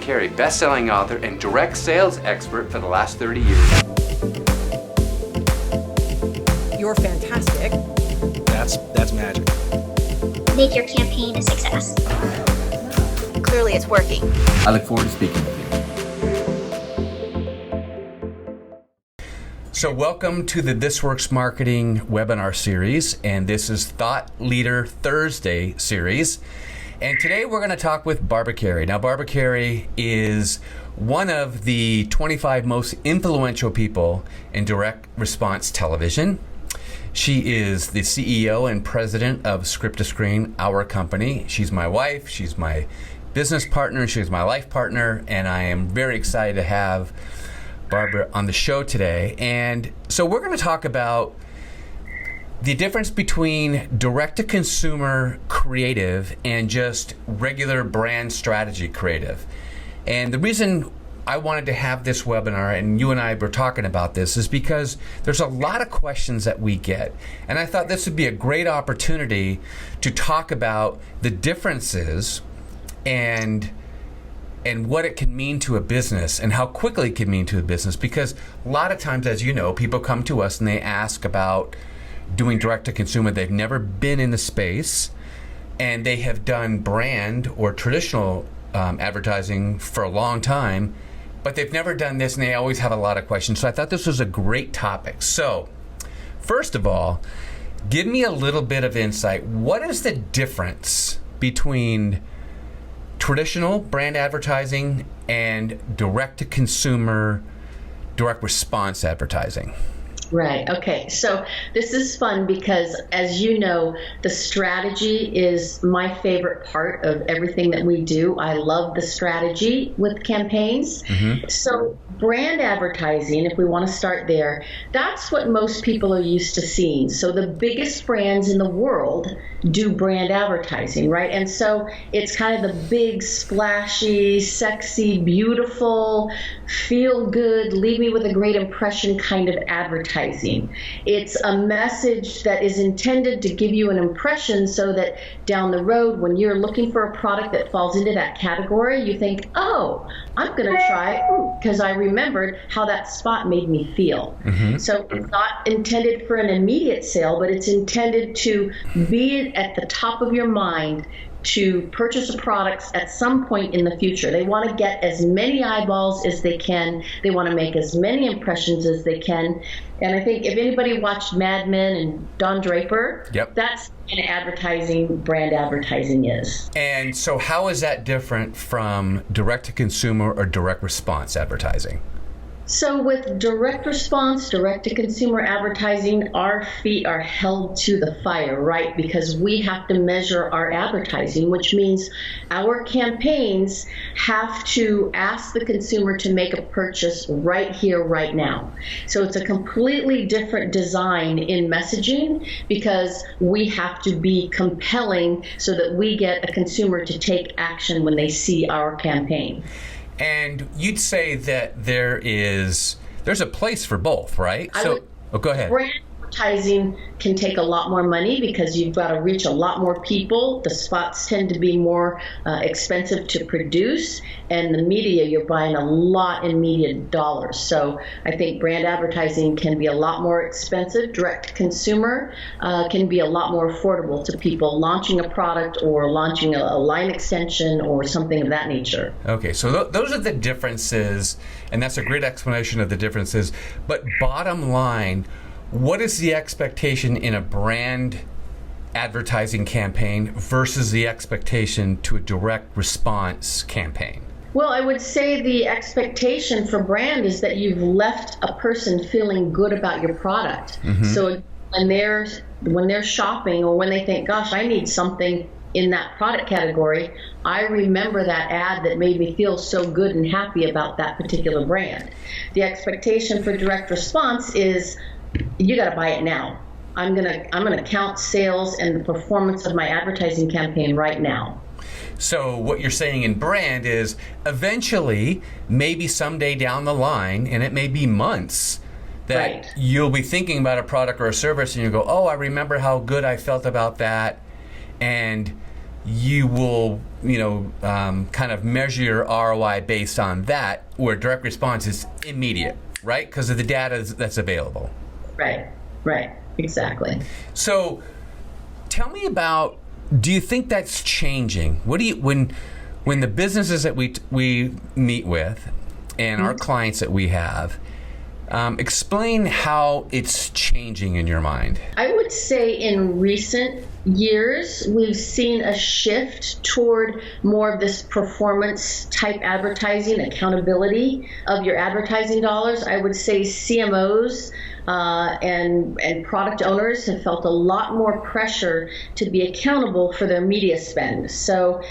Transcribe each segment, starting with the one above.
Carey, best-selling author and direct sales expert for the last 30 years. You're fantastic. That's magic. Make your campaign a success. Clearly it's working. I look forward to speaking with you. So welcome to the This Works Marketing webinar series, and this is Thought Leader Thursday series. And today we're going to talk with Barbara Carey. Now, Barbara Carey is one of the 25 most influential people in direct response television. She is the CEO and president of Script to Screen, our company. She's my wife, she's my business partner, she's my life partner, and I am very excited to have Barbara on the show today. And so we're going to talk about the difference between direct-to-consumer creative and just regular brand strategy creative. And the reason I wanted to have this webinar, and you and I were talking about this, is because there's a lot of questions that we get. And I thought this would be a great opportunity to talk about the differences and what it can mean to a business and how quickly it can mean to a business. Because a lot of times, as you know, people come to us and they ask about doing direct-to-consumer. They've never been in the space, and they have done brand or traditional advertising for a long time, but they've never done this, and they always have a lot of questions. So I thought this was a great topic. So first of all, give me a little bit of insight. What is the difference between traditional brand advertising and direct-to-consumer, direct response advertising? Right. Okay. So this is fun because, as you know, the strategy is my favorite part of everything that we do. I love the strategy with campaigns. Mm-hmm. So brand advertising, if we want to start there, that's what most people are used to seeing. So the biggest brands in the world do brand advertising, right? And so it's kind of the big, splashy, sexy, beautiful, feel good, leave me with a great impression kind of advertising. It's a message that is intended to give you an impression so that down the road, when you're looking for a product that falls into that category, you think, oh, I'm going to try it because I remembered how that spot made me feel. Mm-hmm. So it's not intended for an immediate sale, but it's intended to be at the top of your mind to purchase a product at some point in the future. They want to get as many eyeballs as they can. They want to make as many impressions as they can. And I think if anybody watched Mad Men and Don Draper, yep, that's what advertising, brand advertising is. And so how is that different from direct-to-consumer or direct response advertising? So with direct response, direct-to-consumer advertising, our feet are held to the fire, right? Because we have to measure our advertising, which means our campaigns have to ask the consumer to make a purchase right here, right now. So it's a completely different design in messaging because we have to be compelling so that we get a consumer to take action when they see our campaign. And you'd say that there's a place for both, right? Go ahead. Brand advertising can take a lot more money because you've got to reach a lot more people. The spots tend to be more expensive to produce, and the media, you're buying a lot in media dollars. So I think brand advertising can be a lot more expensive. Direct to consumer can be a lot more affordable to people launching a product or launching a line extension or something of that nature. Okay, so those are the differences, and that's a great explanation of the differences. But bottom line, what is the expectation in a brand advertising campaign versus the expectation to a direct response campaign? Well, I would say the expectation for brand is that you've left a person feeling good about your product. Mm-hmm. So when they're shopping or when they think, gosh, I need something in that product category, I remember that ad that made me feel so good and happy about that particular brand. The expectation for direct response is you got to buy it now. I'm gonna count sales and the performance of my advertising campaign right now. So what you're saying in brand is eventually, maybe someday down the line, and it may be months, that right, you'll be thinking about a product or a service and you go, oh, I remember how good I felt about that, and you will kind of measure your ROI based on that, where direct response is immediate, right? Because of the data that's available. Right, exactly. So tell me about, do you think that's changing? What do you, when the businesses that we meet with and our clients that we have, explain how it's changing in your mind. I would say in recent years, we've seen a shift toward more of this performance type advertising, accountability of your advertising dollars. I would say CMOs and product owners have felt a lot more pressure to be accountable for their media spend. So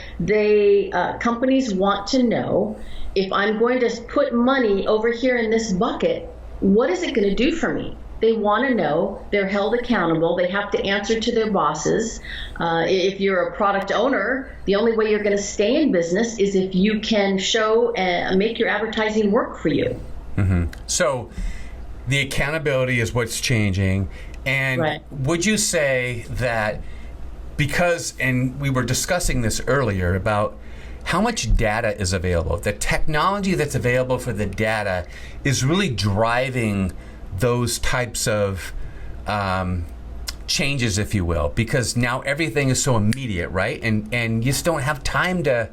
companies want to know, if I'm going to put money over here in this bucket, what is it going to do for me? They want to know. They're held accountable. They have to answer to their bosses. If you're a product owner, the only way you're going to stay in business is if you can show and make your advertising work for you. Mm-hmm. So the accountability is what's changing. And would you say that because, and we were discussing this earlier about how much data is available, the technology that's available for the data is really driving those types of changes, if you will, because now everything is so immediate, right? And you just don't have time to,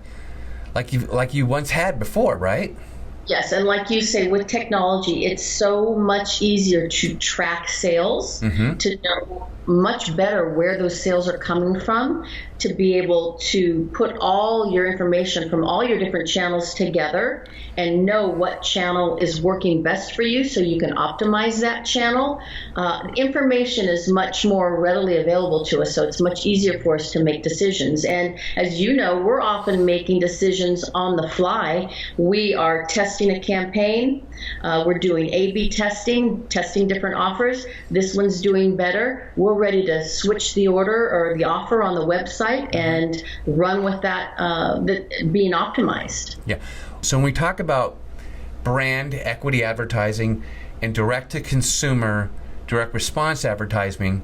like you once had before, right? Yes, and like you say, with technology, it's so much easier to track sales, to know much better where those sales are coming from, to be able to put all your information from all your different channels together and know what channel is working best for you so you can optimize that channel. Information is much more readily available to us, so it's much easier for us to make decisions. And as you know, we're often making decisions on the fly. We are testing a campaign. We're doing A/B testing different offers. This one's doing better. We're ready to switch the order or the offer on the website and run with that being optimized. Yeah. So when we talk about brand equity advertising and direct-to-consumer, direct response advertising,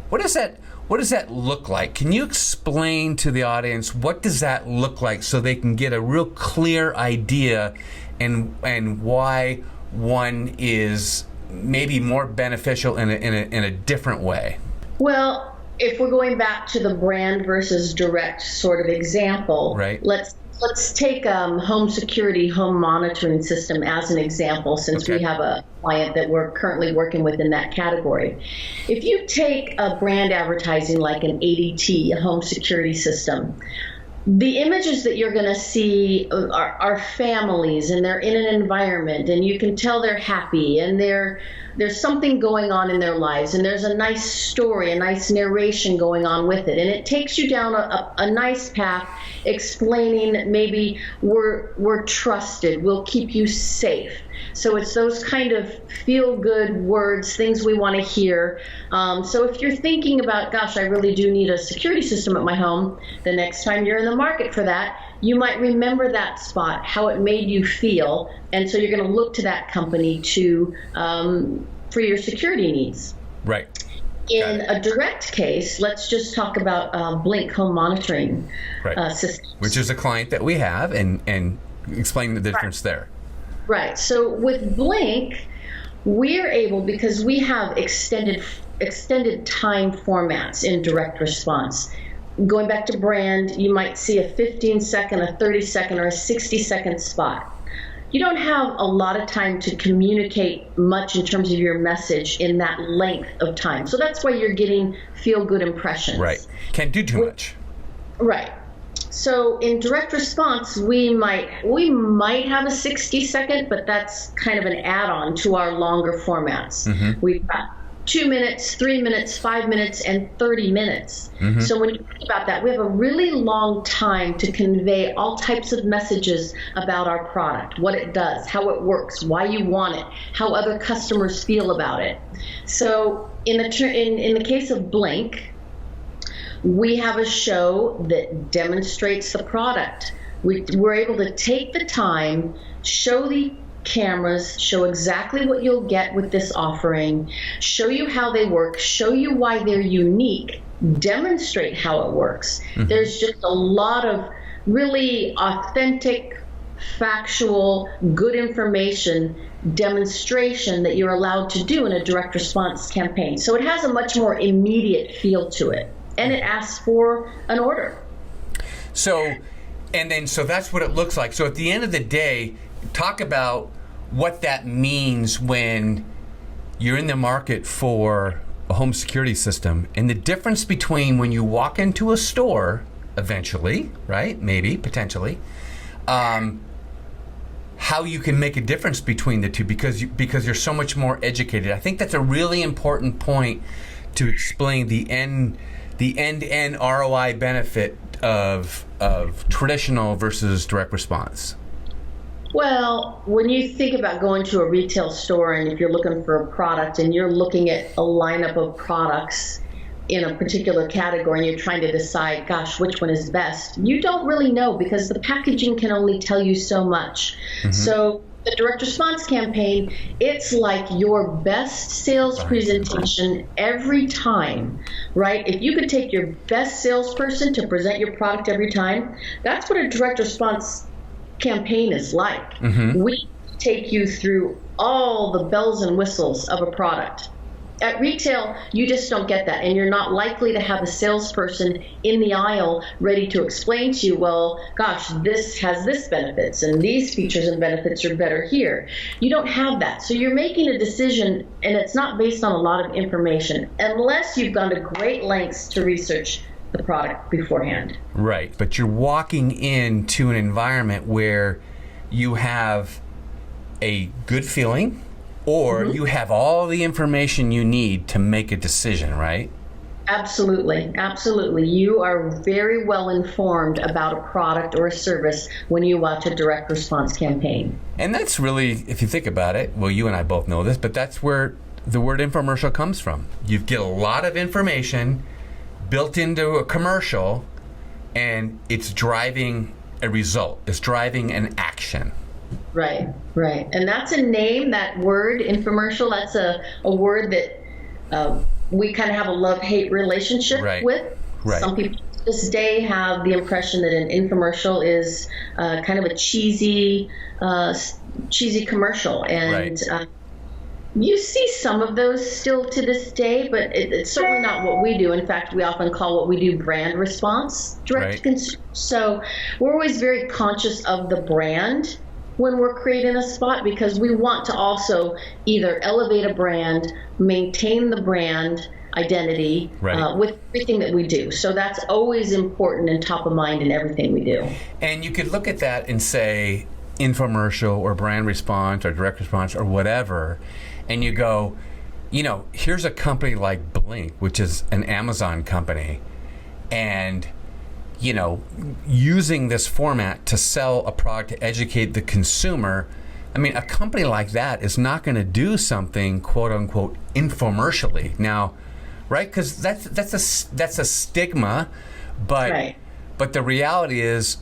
what does that look like? Can you explain to the audience what does that look like so they can get a real clear idea and why one is maybe more beneficial in a different way? Well, if we're going back to the brand versus direct sort of example, right. Let's take home security, home monitoring system as an example, since we have a client that we're currently working with in that category. If you take a brand advertising like an ADT, a home security system, the images that you're going to see are families, and they're in an environment, and you can tell they're happy, and there's something going on in their lives, and there's a nice story, a nice narration going on with it, and it takes you down a nice path explaining maybe we're trusted, we'll keep you safe. So it's those kind of feel-good words, things we want to hear. So if you're thinking about, gosh, I really do need a security system at my home, the next time you're in the market for that, you might remember that spot, how it made you feel, and so you're going to look to that company to for your security needs. Right. In a direct case, let's just talk about Blink home monitoring systems. Which is a client that we have, and explain the difference there. Right. So with Blink, we're able, because we have extended time formats in direct response. Going back to brand, you might see a 15-second, a 30-second, or a 60-second spot. You don't have a lot of time to communicate much in terms of your message in that length of time. So that's why you're getting feel-good impressions. Right. Can't do too much. Right. So in direct response, we might have a 60-second, but that's kind of an add-on to our longer formats. We've got 2 minutes, 3 minutes, 5 minutes, and 30 minutes. So when you think about that, we have a really long time to convey all types of messages about our product, what it does, how it works, why you want it, how other customers feel about it. So in the case of Blink, we have a show that demonstrates the product. We're able to take the time, show the cameras, show exactly what you'll get with this offering, show you how they work, show you why they're unique, demonstrate how it works. There's just a lot of really authentic, factual, good information demonstration that you're allowed to do in a direct response campaign. So it has a much more immediate feel to it, and it asks for an order. So that's what it looks like. So at the end of the day, talk about what that means when you're in the market for a home security system, and the difference between when you walk into a store eventually, right? Maybe, potentially, how you can make a difference between the two because you're so much more educated. I think that's a really important point to explain the end-to-end ROI benefit of traditional versus direct response. Well, when you think about going to a retail store and if you're looking for a product and you're looking at a lineup of products in a particular category and you're trying to decide, gosh, which one is best, you don't really know because the packaging can only tell you so much. So the direct response campaign, it's like your best sales presentation every time, right? If you could take your best salesperson to present your product every time, that's what a direct response campaign is like. We take you through all the bells and whistles of a product. At retail, you just don't get that, and you're not likely to have a salesperson in the aisle ready to explain to you, well, gosh, this has this benefits, and these features and benefits are better here. You don't have that. So you're making a decision, and it's not based on a lot of information, unless you've gone to great lengths to research the product beforehand. Right, but you're walking into an environment where you have a good feeling, or you have all the information you need to make a decision, right? Absolutely, absolutely. You are very well informed about a product or a service when you watch a direct response campaign. And that's really, if you think about it, well, you and I both know this, but that's where the word infomercial comes from. You get a lot of information built into a commercial, and it's driving a result. It's driving an action. Right, right. And that's a name, that word, infomercial, that's a word that we kind of have a love-hate relationship with. Right. Some people to this day have the impression that an infomercial is kind of a cheesy commercial. And you see some of those still to this day, but it's certainly not what we do. In fact, we often call what we do brand response, direct to consumer. So we're always very conscious of the brand when we're creating a spot, because we want to also either elevate a brand, maintain the brand identity with everything that we do. So that's always important and top of mind in everything we do. And you could look at that and say infomercial or brand response or direct response or whatever, and you go, you know, here's a company like Blink, which is an Amazon company, and you know, using this format to sell a product to educate the consumer. I mean, a company like that is not going to do something quote unquote infomercially now, right? Because that's a stigma, but the reality is,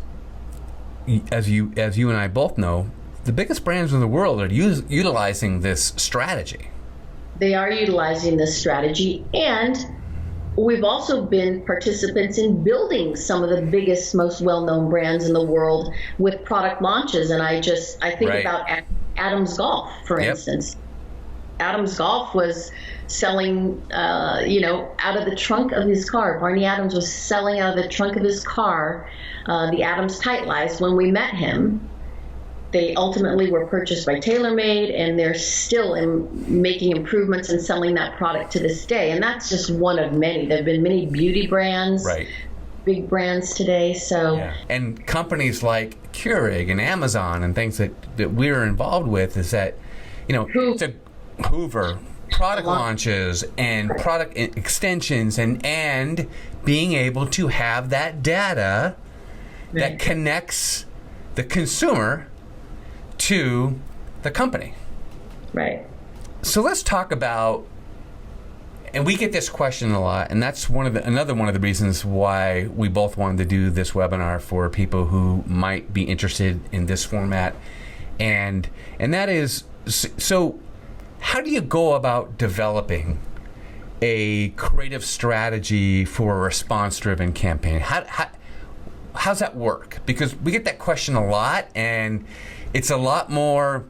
as you and I both know, the biggest brands in the world are utilizing this strategy. They are utilizing this strategy, and we've also been participants in building some of the biggest, most well-known brands in the world with product launches. And I think about Adams Golf, for instance. Adams Golf was selling, out of the trunk of his car. Barney Adams was selling out of the trunk of his car the Adams Tight Lies. When we met him, they ultimately were purchased by TaylorMade, and they're still making improvements and selling that product to this day. And that's just one of many. There have been many beauty brands, big brands today. And companies like Kerry and Amazon and things that we're involved with is that, you know, Hoover, product launches and product extensions and being able to have that data that connects the consumer to the company. Right. So let's talk about, and we get this question a lot, and that's another one of the reasons why we both wanted to do this webinar for people who might be interested in this format, and that is, so how do you go about developing a creative strategy for a response-driven campaign? How's that work? Because we get that question a lot, and it's a lot more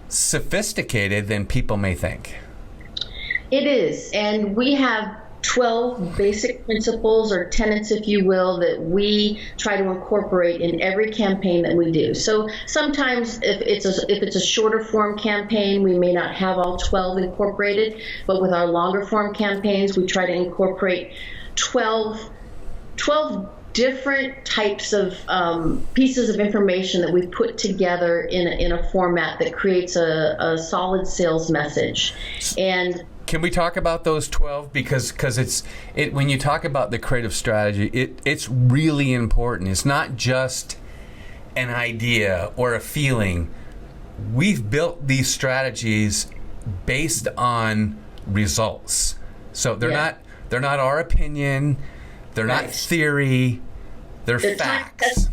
sophisticated than people may think. It is, and we have 12 basic principles or tenets, if you will, that we try to incorporate in every campaign that we do. So sometimes if it's a shorter form campaign, we may not have all 12 incorporated, but with our longer form campaigns, we try to incorporate 12 different types of pieces of information that we put together in a format that creates a solid sales message. And can we talk about those 12? Because when you talk about the creative strategy, it's really important. It's not just an idea or a feeling. We've built these strategies based on results. So they're not our opinion. They're not theory. They're facts.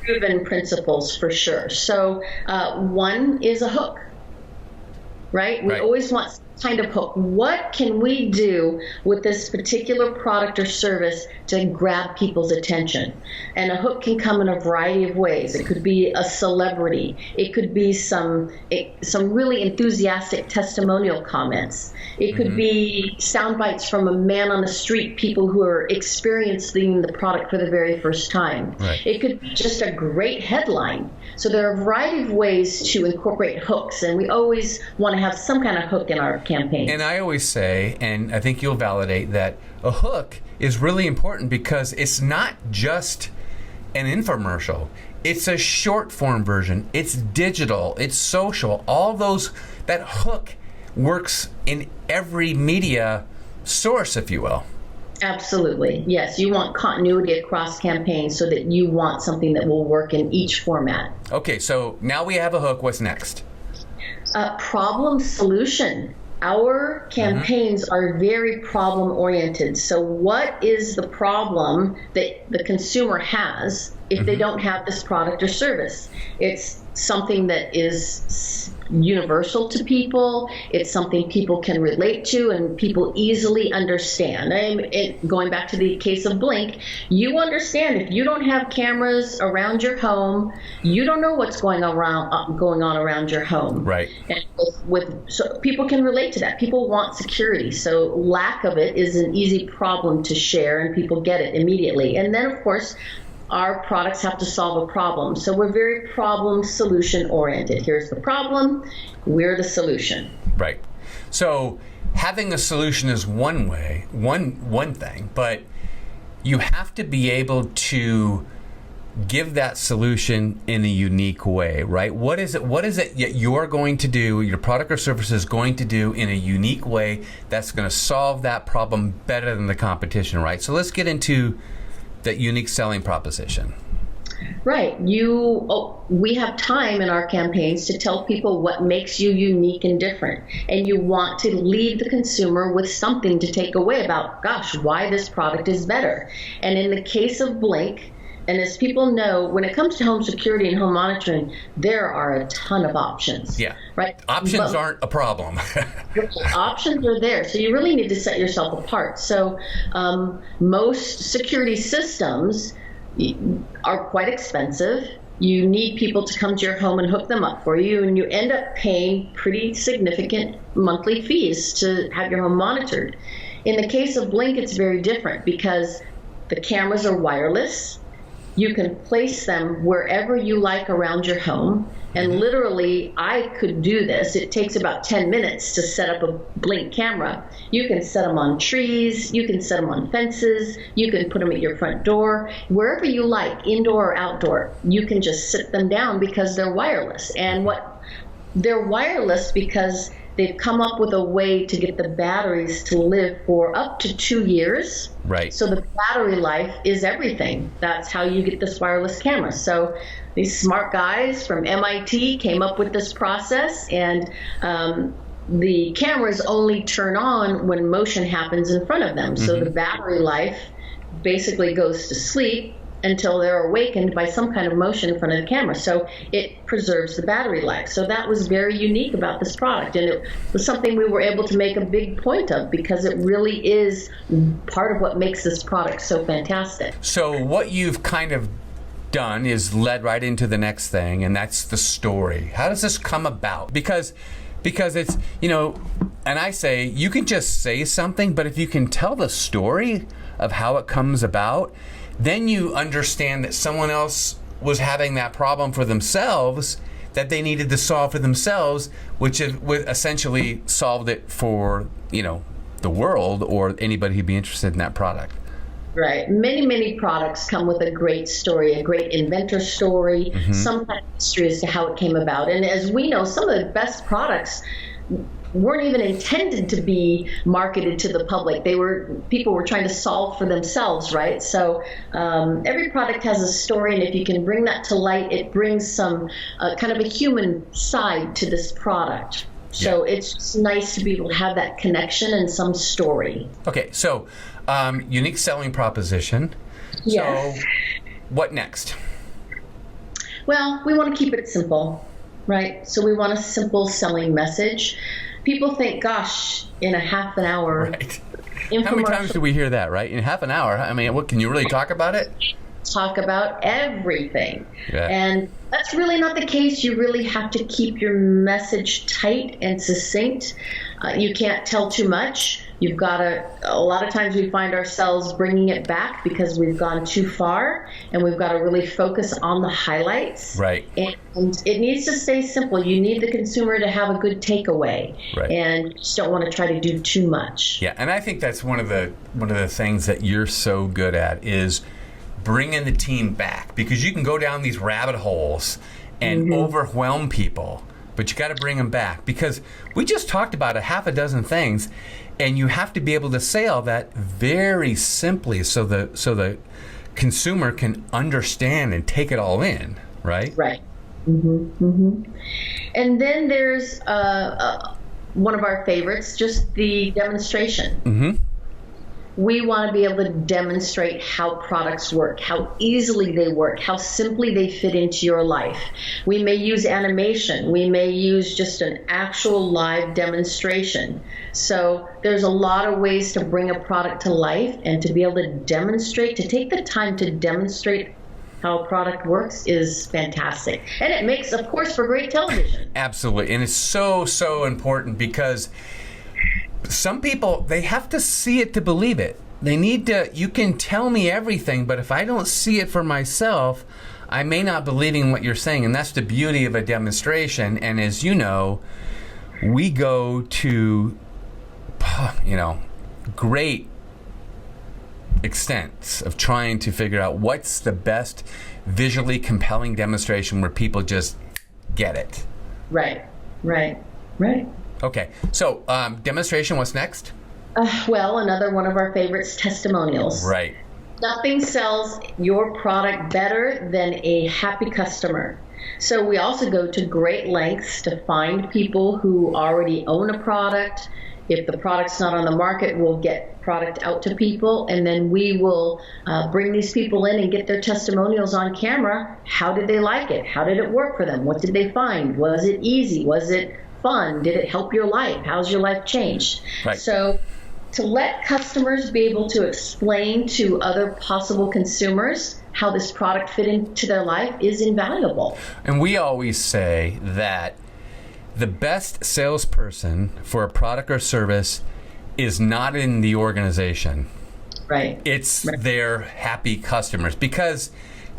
Proven principles for sure. So one is a hook, right? We always want some kind of hook. What can we do with this particular product or service to grab people's attention? And a hook can come in a variety of ways. It could be a celebrity. It could be some really enthusiastic testimonial comments. It could be sound bites from a man on the street, people who are experiencing the product for the very first time. Right. It could be just a great headline. So there are a variety of ways to incorporate hooks, and we always want to have some kind of hook in our campaign. And I always say, and I think you'll validate, that a hook is really important because it's not just an infomercial. It's a short form version. It's digital. It's social. All those, that hook works in every media source, if you will. Absolutely. Yes, you want continuity across campaigns so that you want something that will work in each format. Okay, so now we have a hook. What's next? Problem solution. Our campaigns are very problem oriented. So what is the problem that the consumer has if they don't have this product or service? It's something that is universal to people. It's something people can relate to and people easily understand. Going back to the case of Blink, you understand if you don't have cameras around your home, you don't know what's going on around your home. Right. And so people can relate to that. People want security. So lack of it is an easy problem to share and people get it immediately. And then, of course, our products have to solve a problem. So we're very problem solution oriented. Here's the problem, we're the solution. Right. So having a solution is one way, one thing, but you have to be able to give that solution in a unique way, right? What is it that you're going to do, your product or service is going to do in a unique way that's going to solve that problem better than the competition, right? So let's get into that unique selling proposition. Right. We have time in our campaigns to tell people what makes you unique and different. And you want to leave the consumer with something to take away about, gosh, why this product is better. And in the case of Blink, and as people know, when it comes to home security and home monitoring, there are a ton of options. Yeah. Right. Options aren't a problem. Options are there. So you really need to set yourself apart. So most security systems are quite expensive. You need people to come to your home and hook them up for you, and you end up paying pretty significant monthly fees to have your home monitored. In the case of Blink, it's very different because the cameras are wireless. You can place them wherever you like around your home. And literally, I could do this. It takes about 10 minutes to set up a Blink camera. You can set them on trees. You can set them on fences. You can put them at your front door. Wherever you like, indoor or outdoor, you can just sit them down because they're wireless. And they're wireless because they've come up with a way to get the batteries to live for up to 2 years. Right. So the battery life is everything. That's how you get this wireless camera. So these smart guys from MIT came up with this process, and the cameras only turn on when motion happens in front of them. So the battery life basically goes to sleep until they're awakened by some kind of motion in front of the camera. So it preserves the battery life. So that was very unique about this product. And it was something we were able to make a big point of because it really is part of what makes this product so fantastic. So what you've kind of done is led right into the next thing, and that's the story. How does this come about? Because it's, and I say, you can just say something, but if you can tell the story of how it comes about, then you understand that someone else was having that problem for themselves that they needed to solve for themselves, which essentially solved it for, the world or anybody who'd be interested in that product. Right. Many products come with a great story, a great inventor story, some kind of history as to how it came about. And as we know, some of the best products weren't even intended to be marketed to the public. People were trying to solve for themselves, right? So every product has a story, and if you can bring that to light, it brings some kind of a human side to this product. So it's just nice to be able to have that connection and some story. Okay, so unique selling proposition. Yes. So what next? Well, we want to keep it simple, right? So we want a simple selling message. People think, gosh, in a half an hour. Right. How many times do we hear that, right? In half an hour? I mean, what can you really talk about it? Talk about everything. Yeah. And that's really not the case. You really have to keep your message tight and succinct. You can't tell too much. You've got to, a lot of times we find ourselves bringing it back because we've gone too far, and we've got to really focus on the highlights. Right. And it needs to stay simple. You need the consumer to have a good takeaway. Right. And you just don't want to try to do too much. Yeah, and I think that's one of the things that you're so good at is bringing the team back, because you can go down these rabbit holes and overwhelm people, but you got to bring them back, because we just talked about a half a dozen things, and you have to be able to say all that very simply so the consumer can understand and take it all in, right? Right. And then there's one of our favorites, just the demonstration. We want to be able to demonstrate how products work, how easily they work, how simply they fit into your life. We may use animation. We may use just an actual live demonstration. So there's a lot of ways to bring a product to life, and to be able to demonstrate, to take the time to demonstrate how a product works is fantastic. And it makes, of course, for great television. Absolutely. And it's so important, because some people, they have to see it to believe it. They need to, you can tell me everything, but if I don't see it for myself, I may not believe in what you're saying. And that's the beauty of a demonstration. And as you know, we go to, great extents of trying to figure out what's the best visually compelling demonstration where people just get it. Right. Okay, so demonstration, what's next? Well, another one of our favorites, testimonials. Right. Nothing sells your product better than a happy customer. So we also go to great lengths to find people who already own a product. If the product's not on the market, we'll get product out to people, and then we will bring these people in and get their testimonials on camera. How did they like it? How did it work for them? What did they find? Was it easy? Was it fun? Did it help your life? How's your life changed? Right. So to let customers be able to explain to other possible consumers how this product fit into their life is invaluable. And we always say that the best salesperson for a product or service is not in the organization. Right. It's their happy customers, because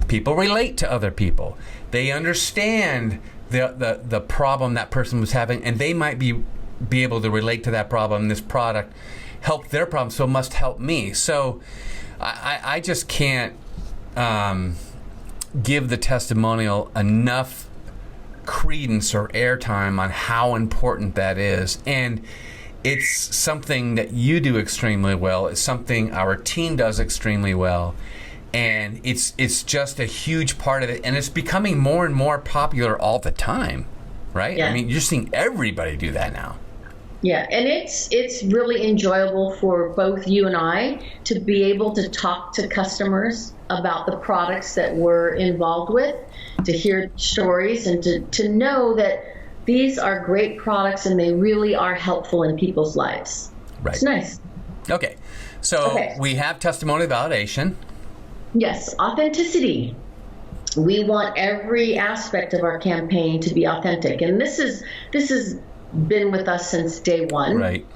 people relate to other people. They understand the problem that person was having, and they might be able to relate to that problem. This product helped their problem, so it must help me. So I just can't give the testimonial enough credence or airtime on how important that is. And it's something that you do extremely well. It's something our team does extremely well. And it's just a huge part of it. And it's becoming more and more popular all the time, right? Yeah. I mean, you're seeing everybody do that now. Yeah, and it's really enjoyable for both you and I to be able to talk to customers about the products that we're involved with, to hear stories, and to know that these are great products and they really are helpful in people's lives. Right. It's nice. Okay. So we have testimonial validation. Yes, authenticity. We want every aspect of our campaign to be authentic, and this has been with us since day one. Right.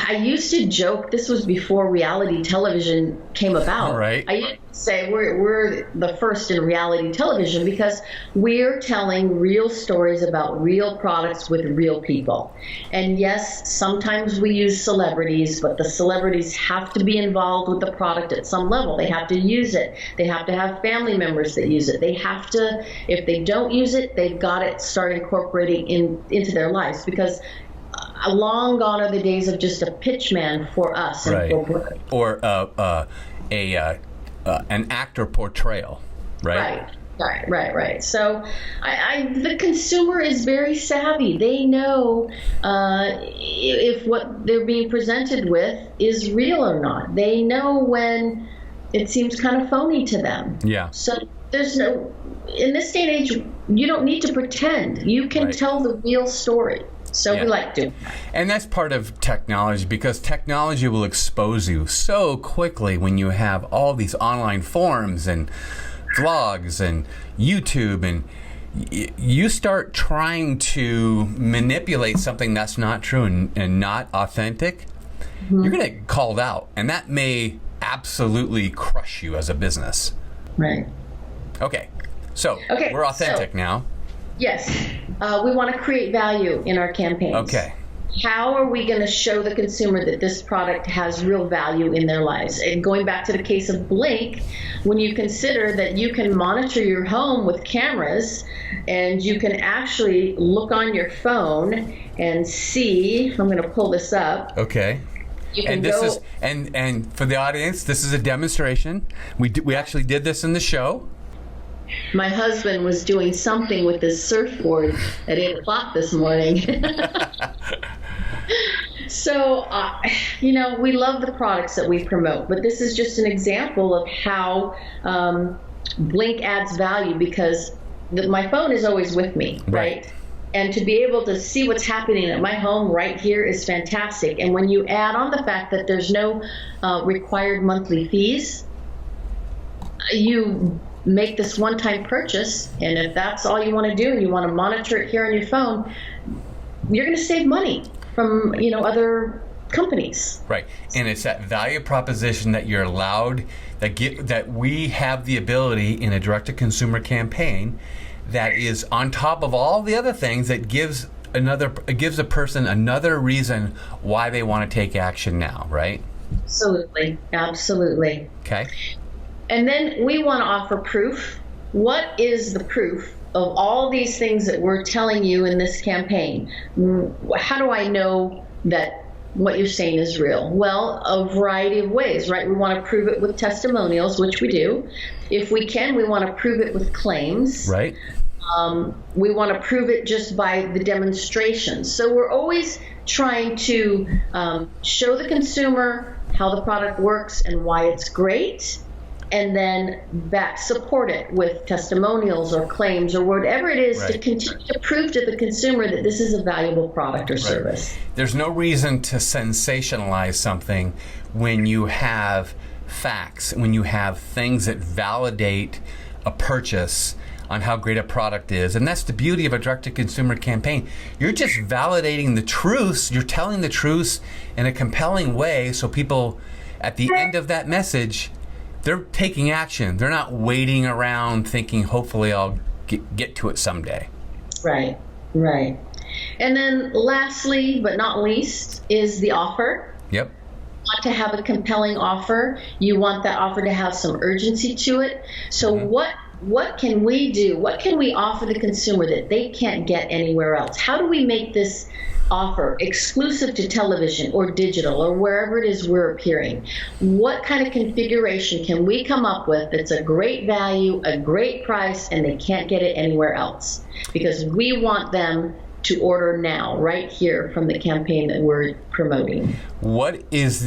I used to joke, this was before reality television came about. Right. I used to say we're the first in reality television because we're telling real stories about real products with real people. And yes, sometimes we use celebrities, but the celebrities have to be involved with the product at some level. They have to use it. They have to have family members that use it. They have to, if they don't use it, they've got to start incorporating into their lives, because long gone are the days of just a pitch man for us. Right. Or an actor portrayal, right? Right. So the consumer is very savvy. They know if what they're being presented with is real or not. They know when it seems kind of phony to them. Yeah. So there's no, in this day and age, you don't need to pretend. You can tell the real story. So we like to. And that's part of technology, because technology will expose you so quickly when you have all these online forums and vlogs and YouTube, and you start trying to manipulate something that's not true and not authentic, you're going to get called out. And that may absolutely crush you as a business. Right. Okay. So we're authentic now. Yes, we want to create value in our campaigns. Okay. How are we going to show the consumer that this product has real value in their lives? And going back to the case of Blink, when you consider that you can monitor your home with cameras, and you can actually look on your phone and see, I'm going to pull this up. Okay. And this is and for the audience, this is a demonstration. We actually did this in the show. My husband was doing something with his surfboard at 8 o'clock this morning. So, we love the products that we promote, but this is just an example of how Blink adds value, because my phone is always with me, right? And to be able to see what's happening at my home right here is fantastic. And when you add on the fact that there's no required monthly fees, you make this one-time purchase, and if that's all you want to do and you want to monitor it here on your phone, you're going to save money from other companies. Right. And it's that value proposition that you're allowed, that we have the ability in a direct-to-consumer campaign that is on top of all the other things, that gives a person another reason why they want to take action now, right? Absolutely. Okay. And then we want to offer proof. What is the proof of all these things that we're telling you in this campaign? How do I know that what you're saying is real? Well, a variety of ways, right? We want to prove it with testimonials, which we do. If we can, we want to prove it with claims. Right. We want to prove it just by the demonstrations. So we're always trying to show the consumer how the product works and why it's great, and then support it with testimonials or claims or whatever it is to continue to prove to the consumer that this is a valuable product or service. There's no reason to sensationalize something when you have facts, when you have things that validate a purchase on how great a product is. And that's the beauty of a direct-to-consumer campaign. You're just validating the truths. You're telling the truths in a compelling way, so people at the end of that message, they're taking action. They're not waiting around thinking, hopefully I'll get to it someday. Right. And then lastly, but not least, is the offer. Yep. You want to have a compelling offer. You want that offer to have some urgency to it. So what can we do? What can we offer the consumer that they can't get anywhere else? How do we make this offer exclusive to television or digital or wherever it is we're appearing? What kind of configuration can we come up with that's a great value, a great price, and they can't get it anywhere else? Because we want them to order now, right here from the campaign that we're promoting. What is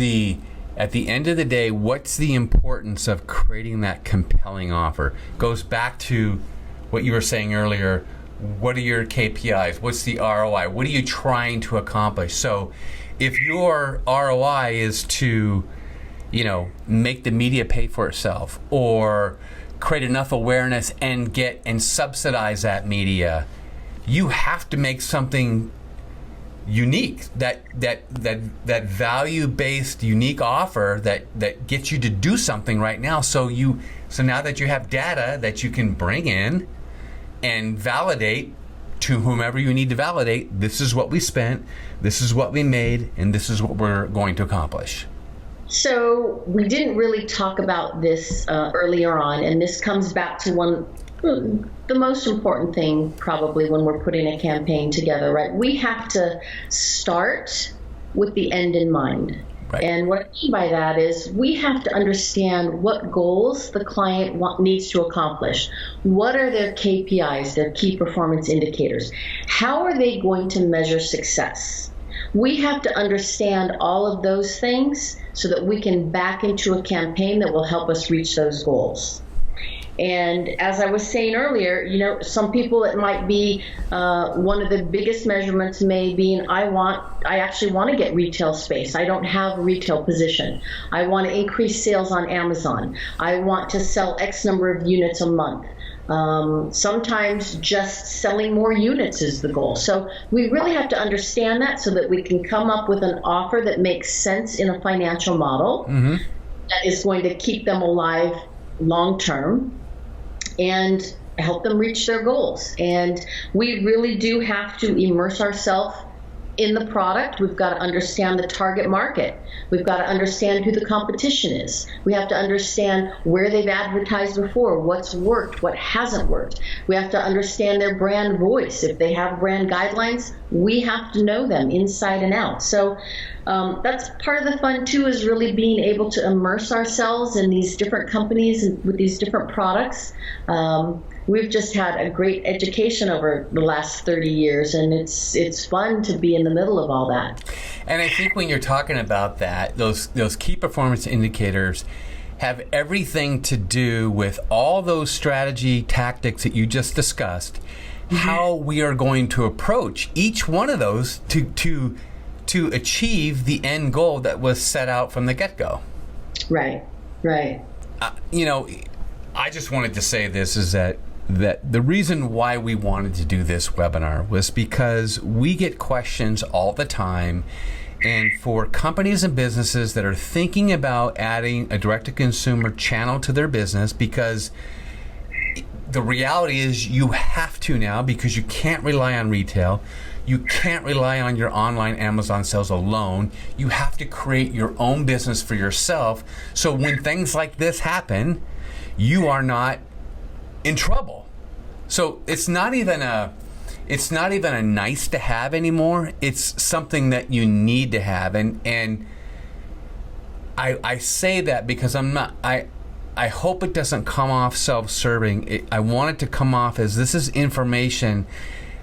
at the end of the day, what's the importance of creating that compelling offer? Goes back to what you were saying earlier. What are your KPIs? What's the ROI? What are you trying to accomplish? So if your ROI is to, make the media pay for itself, or create enough awareness and subsidize that media, you have to make something unique, that value-based unique offer that gets you to do something right now. So now that you have data that you can bring in and validate to whomever you need to validate, this is what we spent, this is what we made, and this is what we're going to accomplish. So we didn't really talk about this earlier on, and this comes back to the most important thing probably when we're putting a campaign together, right? We have to start with the end in mind. Right. And what I mean by that is we have to understand what goals the client needs to accomplish. What are their KPIs, their key performance indicators? How are they going to measure success? We have to understand all of those things so that we can back into a campaign that will help us reach those goals. And as I was saying earlier, some people, it might be one of the biggest measurements may be, I actually want to get retail space. I don't have a retail position. I want to increase sales on Amazon. I want to sell X number of units a month. Sometimes just selling more units is the goal. So we really have to understand that so that we can come up with an offer that makes sense in a financial model that is going to keep them alive long term and help them reach their goals. And we really do have to immerse ourselves in the product. We've got to understand the target market. We've got to understand who the competition is. We have to understand where they've advertised before, what's worked, what hasn't worked. We have to understand their brand voice. If they have brand guidelines, we have to know them inside and out. So that's part of the fun too, is really being able to immerse ourselves in these different companies and with these different products. We've just had a great education over the last 30 years, and it's fun to be in the middle of all that. And I think when you're talking about that, those key performance indicators have everything to do with all those strategy tactics that you just discussed, how we are going to approach each one of those to achieve the end goal that was set out from the get-go. Right. I just wanted to say this is that the reason why we wanted to do this webinar was because we get questions all the time, and for companies and businesses that are thinking about adding a direct-to-consumer channel to their business, because the reality is you have to now, because you can't rely on retail. You can't rely on your online Amazon sales alone. You have to create your own business for yourself. So when things like this happen, you are not in trouble. So it's not even a nice to have anymore. It's something that you need to have. And I say that because I hope it doesn't come off self-serving. I want it to come off as this is information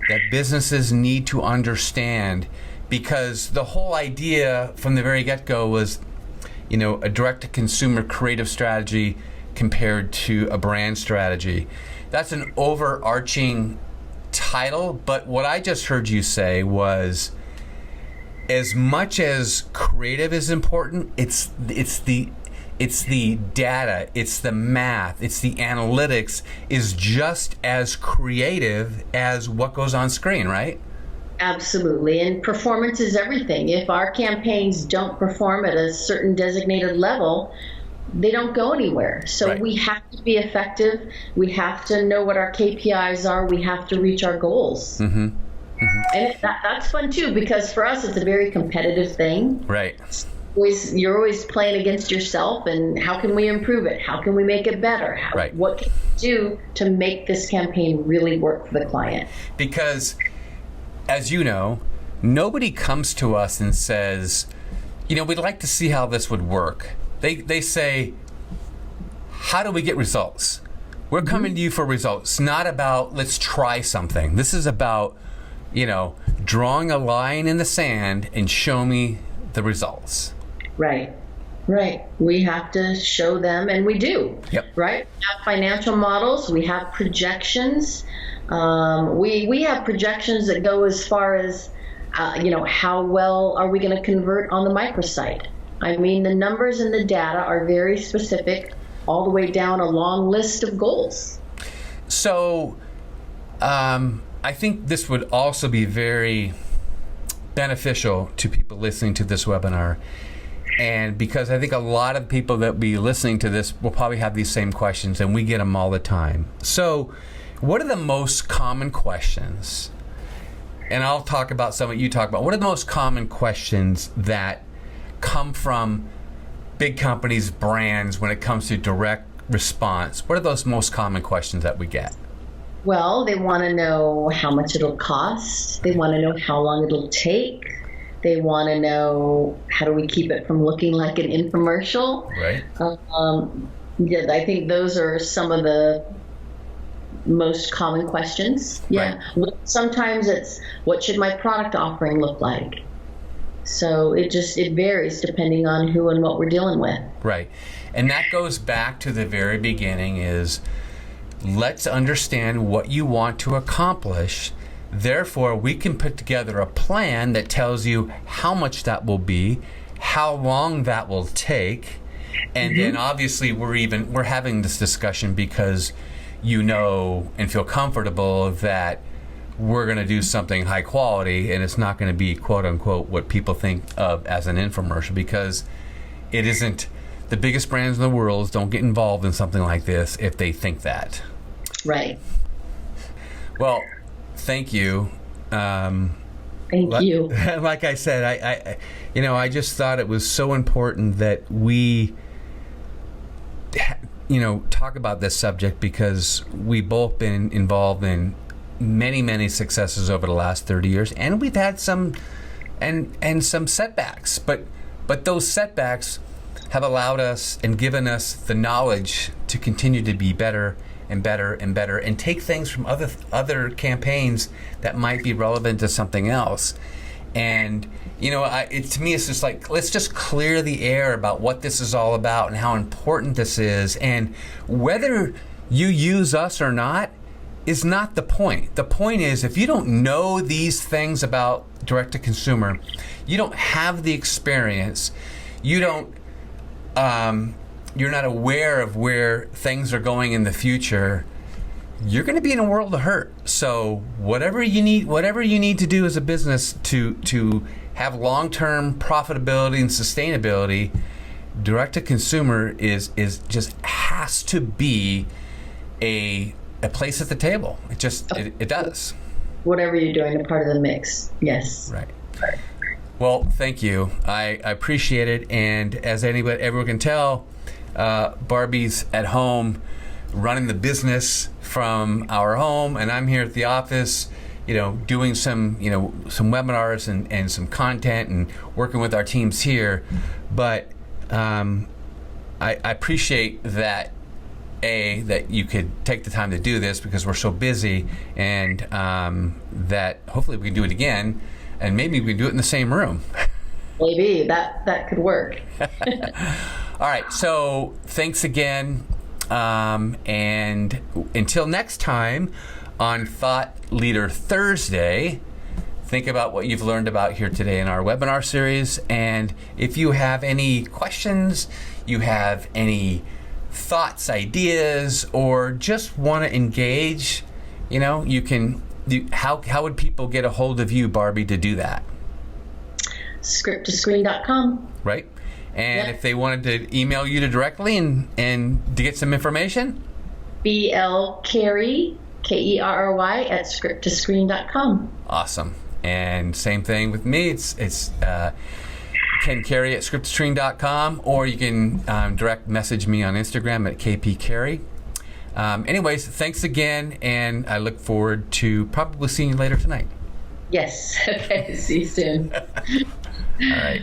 that businesses need to understand, because the whole idea from the very get-go was, a direct-to-consumer creative strategy compared to a brand strategy. That's an overarching title, but what I just heard you say was, as much as creative is important, it's the data, it's the math, it's the analytics is just as creative as what goes on screen, right? Absolutely. And performance is everything. If our campaigns don't perform at a certain designated level, they don't go anywhere. So right. We have to be effective. We have to know what our KPIs are. We have to reach our goals. And that's fun too, because for us, it's a very competitive thing. Right. You're always playing against yourself, and how can we improve it? How can we make it better? Right. What can we do to make this campaign really work for the client? Because, as you know, nobody comes to us and says, we'd like to see how this would work. They say, how do we get results? We're coming to you for results, not about let's try something. This is about, drawing a line in the sand and show me the results. Right. We have to show them, and we do. Yep. Right? We have financial models. We have projections. We have projections that go as far as, how well are we going to convert on the microsite? I mean, the numbers and the data are very specific, all the way down a long list of goals. So, I think this would also be very beneficial to people listening to this webinar. And because I think a lot of people that will be listening to this will probably have these same questions, and we get them all the time. So, what are the most common questions? And I'll talk about some that you talk about. What are the most common questions that come from big companies, brands, when it comes to direct response? What are those most common questions that we get? Well, they want to know how much it'll cost. They want to know how long it'll take. They want to know, how do we keep it from looking like an infomercial? Right. I think those are some of the most common questions. Yeah. Right. Sometimes it's, what should my product offering look like? So it varies depending on who and what we're dealing with. Right. And that goes back to the very beginning is, let's understand what you want to accomplish. Therefore, we can put together a plan that tells you how much that will be, how long that will take, and then obviously we're having this discussion because you know and feel comfortable that we're going to do something high quality, and it's not going to be quote unquote what people think of as an infomercial, because it isn't. The biggest brands in the world don't get involved in something like this if they think that. Right. Well, thank you. Thank you. Like I said, I just thought it was so important that we, talk about this subject, because we've both been involved in many, many successes over the last 30 years, and we've had some some setbacks. But those setbacks have allowed us and given us the knowledge to continue to be better and better and better, and take things from other campaigns that might be relevant to something else. And to me, it's just like, let's just clear the air about what this is all about and how important this is. And whether you use us or not is not the point. The point is, if you don't know these things about direct to consumer, you don't have the experience, you don't. You're not aware of where things are going in the future, you're going to be in a world of hurt. So whatever you need to do as a business to have long-term profitability and sustainability, direct to consumer is just has to be a place at the table. It does. Whatever you're doing, a part of the mix. Yes. Right. Well, thank you. I appreciate it. And as everyone can tell, Barbie's at home running the business from our home, and I'm here at the office, doing some webinars and some content and working with our teams here. But I appreciate that, that you could take the time to do this, because we're so busy, and that hopefully we can do it again, and maybe we can do it in the same room. Maybe that could work. All right, so thanks again, and until next time on Thought Leader Thursday, think about what you've learned about here today in our webinar series. And if you have any questions, you have any thoughts, ideas, or just want to engage, you can. How would people get a hold of you, Barbie, to do that? Script2screen.com. Right. And if they wanted to email you directly and to get some information? Kerry, Kerry at script2screen.com. Awesome. And same thing with me. It's Ken Carey at script2screen.com, or you can direct message me on Instagram at kpcarey. Anyways, thanks again, and I look forward to probably seeing you later tonight. Yes. Okay. See you soon. All right.